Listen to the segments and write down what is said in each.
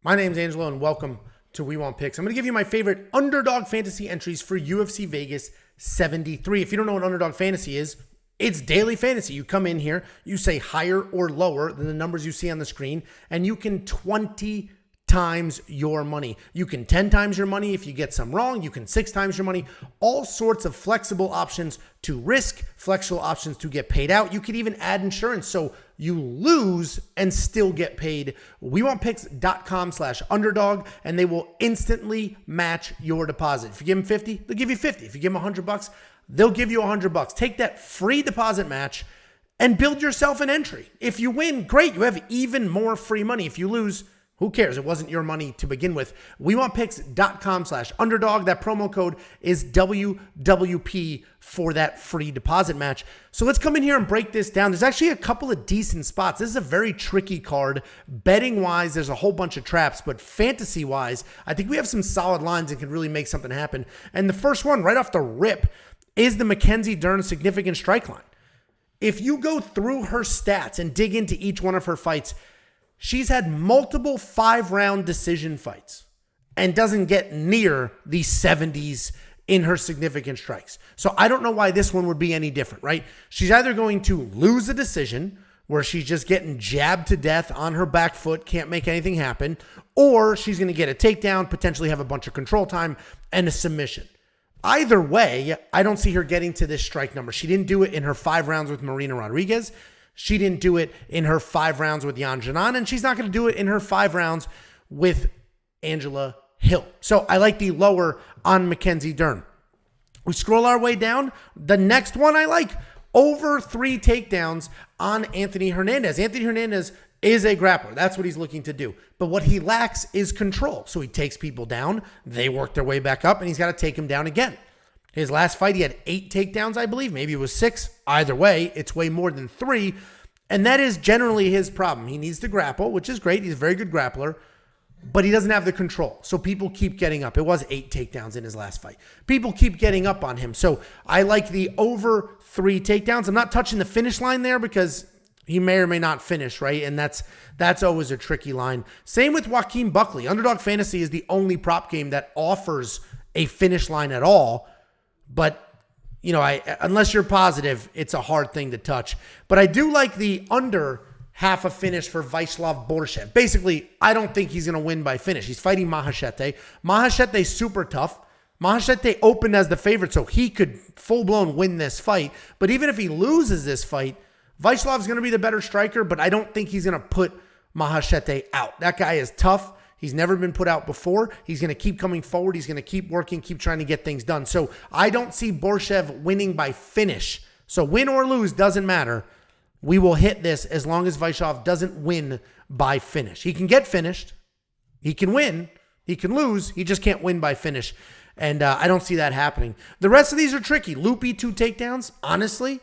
My name's Angelo, and welcome to We Want Picks. I'm going to give you my favorite Underdog Fantasy entries for UFC Vegas 73. If you don't know what Underdog Fantasy is, it's daily fantasy. You come in here, you say higher or lower than the numbers you see on the screen, and you can 20 times your money. You can 10 times your money if you get some wrong. You can 6 times your money. All sorts of flexible options to risk, flexible options to get paid out. You could even add insurance so you lose and still get paid. WeWantPicks.com/underdog, and they will instantly match your deposit. If you give them 50, they'll give you 50. If you give them $100, they'll give you $100. Take that free deposit match and build yourself an entry. If you win, great. You have even more free money. If you lose, who cares? It wasn't your money to begin with. WeWantPicks.com/underdog. That promo code is WWP for that free deposit match. So let's come in here and break this down. There's actually a couple of decent spots. This is a very tricky card. Betting-wise, there's a whole bunch of traps, but fantasy-wise, I think we have some solid lines that can really make something happen. And the first one, right off the rip, is the Mackenzie Dern significant strike line. If you go through her stats and dig into each one of her fights, she's had multiple 5-round decision fights and doesn't get near the 70s in her significant strikes. So I don't know why this one would be any different, right? She's either going to lose a decision where she's just getting jabbed to death on her back foot, can't make anything happen, or she's going to get a takedown, potentially have a bunch of control time, and a submission. Either way, I don't see her getting to this strike number. She didn't do it in her 5 rounds with Marina Rodriguez. She didn't do it in her 5 rounds with Yan Janan, and she's not going to do it in her 5 rounds with Angela Hill. So I like the lower on Mackenzie Dern. We scroll our way down. The next one I like, over 3 takedowns on Anthony Hernandez. Anthony Hernandez is a grappler. That's what he's looking to do. But what he lacks is control. So he takes people down. They work their way back up, and he's got to take him down again. His last fight, he had 8 takedowns, I believe. Maybe it was 6. Either way, it's way more than 3. And that is generally his problem. He needs to grapple, which is great. He's a very good grappler, but he doesn't have the control. So people keep getting up. It was 8 takedowns in his last fight. People keep getting up on him. So I like the over 3 takedowns. I'm not touching the finish line there because he may or may not finish, right? And that's always a tricky line. Same with Joaquin Buckley. Underdog Fantasy is the only prop game that offers a finish line at all. But, you know, unless you're positive, it's a hard thing to touch. But I do like the under half a finish for Vyacheslav Borshev. Basically, I don't think he's going to win by finish. He's fighting Mahachete. Mahachete's super tough. Mahachete opened as the favorite, so he could full-blown win this fight. But even if he loses this fight, Vyacheslav's going to be the better striker, but I don't think he's going to put Mahachete out. That guy is tough. He's never been put out before. He's going to keep coming forward. He's going to keep working, keep trying to get things done. So I don't see Borshev winning by finish. So win or lose doesn't matter. We will hit this as long as Vyacheslav doesn't win by finish. He can get finished. He can win. He can lose. He just can't win by finish. And I don't see that happening. The rest of these are tricky. Loopy 2 takedowns. Honestly,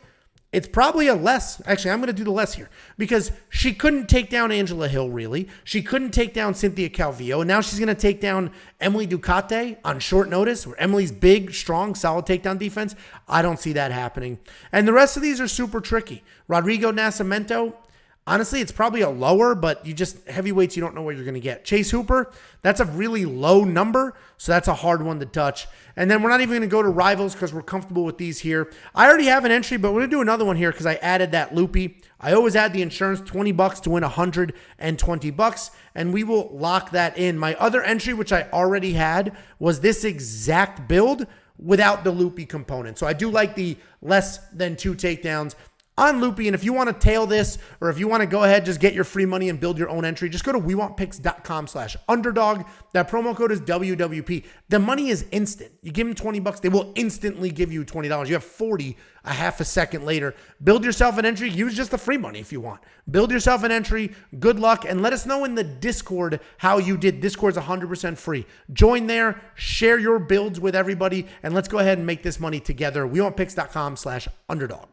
it's probably a less. Actually, I'm going to do the less here because she couldn't take down Angela Hill, really. She couldn't take down Cynthia Calvillo. And now she's going to take down Emily Ducote on short notice, where Emily's big, strong, solid takedown defense. I don't see that happening. And the rest of these are super tricky. Rodrigo Nascimento, honestly, it's probably a lower, but you just, heavyweights, you don't know what you're going to get. Chase Hooper, that's a really low number, so that's a hard one to touch. And then we're not even going to go to rivals because we're comfortable with these here. I already have an entry, but we're going to do another one here because I added that loopy. I always add the insurance, $20 to win $120, and we will lock that in. My other entry, which I already had, was this exact build without the loopy component. So I do like the less than 2 takedowns on loopy. And if you want to tail this, or if you want to go ahead, just get your free money and build your own entry, just go to WeWantPicks.com/underdog. That promo code is WWP. The money is instant. You give them $20, they will instantly give you $20. You have 40 a half a second later. Build yourself an entry. Use just the free money if you want. Build yourself an entry. Good luck. And let us know in the Discord how you did. Discord's 100% free. Join there. Share your builds with everybody. And let's go ahead and make this money together. WeWantPicks.com/underdog.